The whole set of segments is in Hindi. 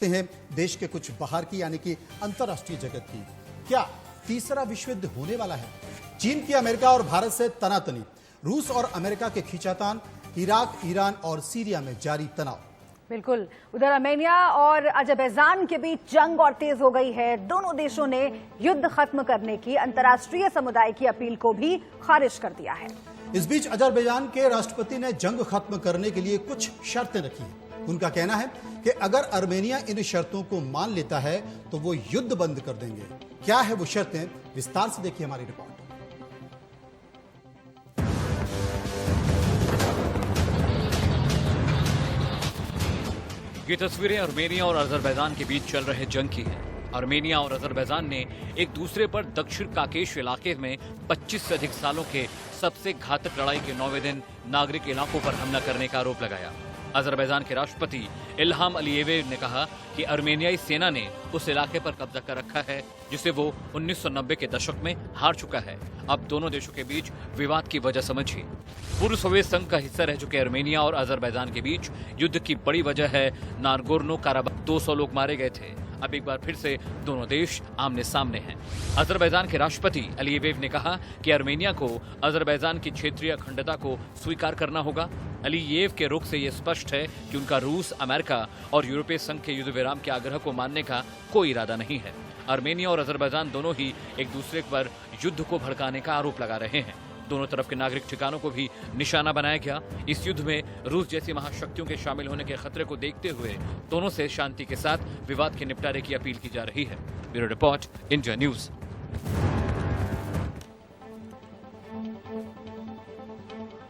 हैं देश के कुछ बाहर की यानी कि अंतर्राष्ट्रीय जगत की। क्या तीसरा विश्व युद्ध होने वाला है? चीन की अमेरिका और भारत से तनातनी, रूस और अमेरिका के खींचातान, इराक, ईरान और सीरिया में जारी तनाव। बिल्कुल, उधर अर्मेनिया और अजरबैजान के बीच जंग और तेज हो गई है। दोनों देशों ने युद्ध खत्म करने की अंतर्राष्ट्रीय समुदाय की अपील को भी खारिज कर दिया है। इस बीच अजरबैजान के राष्ट्रपति ने जंग खत्म करने के लिए कुछ शर्तें रखी हैं। उनका कहना है कि अगर अर्मेनिया इन शर्तों को मान लेता है तो वो युद्ध बंद कर देंगे। क्या है वो शर्तें, विस्तार से देखिए हमारी रिपोर्ट। ये तस्वीरें अर्मेनिया और अजरबैजान के बीच चल रहे जंग की हैं। अर्मेनिया और अजरबैजान ने एक दूसरे पर दक्षिण काकेश इलाके में 25 से अधिक सालों के सबसे घातक लड़ाई के 9वें दिन नागरिक इलाकों पर हमला करने का आरोप लगाया। अजरबैजान के राष्ट्रपति इल्हाम अलीयेव ने कहा कि अर्मेनियाई सेना ने उस इलाके पर कब्जा कर रखा है जिसे वो 1990 के दशक में हार चुका है। अब दोनों देशों के बीच विवाद की वजह समझिए। पूर्व सोवियत संघ का हिस्सा रह चुके अर्मेनिया और अजरबैजान के बीच युद्ध की बड़ी वजह है नागोर्नो काराबाख। 200 लोग मारे गए थे। अब एक बार फिर से दोनों देश आमने सामने हैं। अजरबैजान के राष्ट्रपति अलीयेव ने कहा कि अर्मेनिया को अजरबैजान की क्षेत्रीय अखंडता को स्वीकार करना होगा। अलीयेव के रुख से यह स्पष्ट है कि उनका रूस, अमेरिका और यूरोपीय संघ के युद्ध विराम के आग्रह को मानने का कोई इरादा नहीं है। अर्मेनिया और अजरबैजान दोनों ही एक दूसरे पर युद्ध को भड़काने का आरोप लगा रहे हैं। दोनों तरफ के नागरिक ठिकानों को भी निशाना बनाया गया। इस युद्ध में रूस जैसी महाशक्तियों के शामिल होने के खतरे को देखते हुए दोनों से शांति के साथ विवाद के निपटारे की अपील की जा रही है। Bureau report, India news.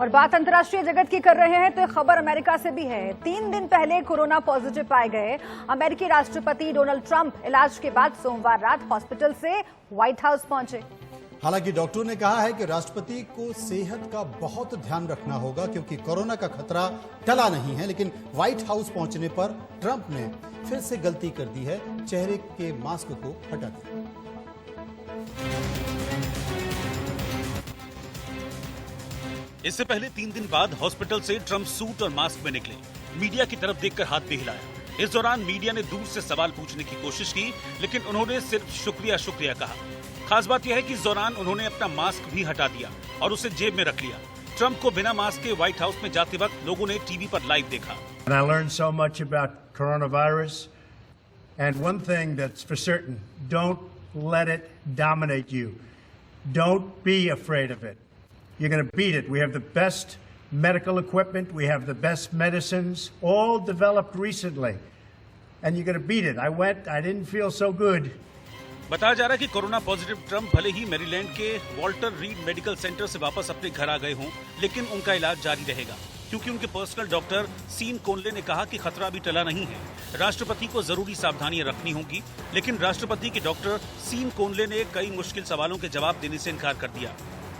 और बात अंतर्राष्ट्रीय जगत की कर रहे हैं तो एक खबर अमेरिका से भी है। 3 दिन पहले कोरोना पॉजिटिव पाए गए अमेरिकी राष्ट्रपति डोनाल्ड ट्रंप इलाज के बाद सोमवार रात हॉस्पिटल से व्हाइट हाउस पहुंचे। हालांकि डॉक्टरों ने कहा है कि राष्ट्रपति को सेहत का बहुत ध्यान रखना होगा क्योंकि कोरोना का खतरा टला नहीं है। लेकिन व्हाइट हाउस पहुंचने पर ट्रंप ने फिर से गलती कर दी है, चेहरे के मास्क को हटा दिया। इससे पहले 3 दिन बाद हॉस्पिटल से ट्रंप सूट और मास्क में निकले। मीडिया की तरफ देखकर हाथ भी हिलाया। इस दौरान मीडिया ने दूर से सवाल पूछने की कोशिश की, लेकिन उन्होंने सिर्फ शुक्रिया कहा। खास बात यह है कि इस दौरान उन्होंने अपना मास्क भी हटा दिया और उसे जेब में रख लिया। ट्रंप को बिना मास्क के व्हाइट हाउस में जाते वक्त लोगों ने टीवी पर लाइव देखा। I learned so much about coronavirus, and one thing that's for certain, don't let it dominate you. Don't be afraid of it. You're going to beat it. We have the best medical equipment. We have the best medicines, all developed recently. And you're going to beat it. I went, I didn't feel so good. बताया जा रहा है कि कोरोना पॉजिटिव ट्रंप भले ही मैरीलैंड के वॉल्टर रीड मेडिकल सेंटर से वापस अपने घर आ गए हों, लेकिन उनका इलाज जारी रहेगा क्योंकि उनके पर्सनल डॉक्टर सीन कोनले ने कहा कि खतरा अभी टला नहीं है। राष्ट्रपति को जरूरी सावधानियां रखनी होंगी, लेकिन राष्ट्रपति के डॉक्टर सीन कोनले ने कई मुश्किल सवालों के जवाब देने से इनकार कर दिया,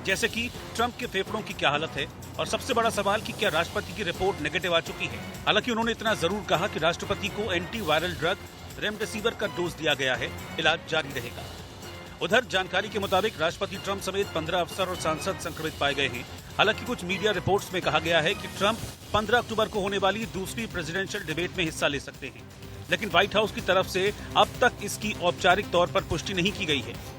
जैसे कि ट्रंप के फेफड़ों की क्या हालत है और सबसे बड़ा सवाल कि क्या राष्ट्रपति की रिपोर्ट नेगेटिव आ चुकी है। हालांकि उन्होंने इतना जरूर कहा कि राष्ट्रपति को एंटी वायरल ड्रग रेमडेसिविर का डोज दिया गया है, इलाज जारी रहेगा। उधर जानकारी के मुताबिक राष्ट्रपति ट्रंप समेत 15 अफसर और सांसद संक्रमित पाए गए हैं। हालांकि कुछ मीडिया रिपोर्ट्स में कहा गया है कि ट्रंप 15 अक्टूबर को होने वाली दूसरी प्रेसिडेंशियल डिबेट में हिस्सा ले सकते हैं, लेकिन व्हाइट हाउस की तरफ से अब तक इसकी औपचारिक तौर पर पुष्टि नहीं की गई है।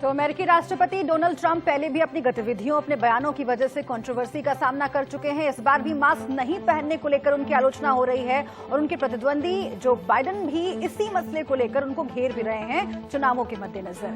तो अमेरिकी राष्ट्रपति डोनाल्ड ट्रंप पहले भी अपनी गतिविधियों, अपने बयानों की वजह से कंट्रोवर्सी का सामना कर चुके हैं। इस बार भी मास्क नहीं पहनने को लेकर उनकी आलोचना हो रही है और उनके प्रतिद्वंदी जो बाइडेन भी इसी मसले को लेकर उनको घेर भी रहे हैं चुनावों के मद्देनजर।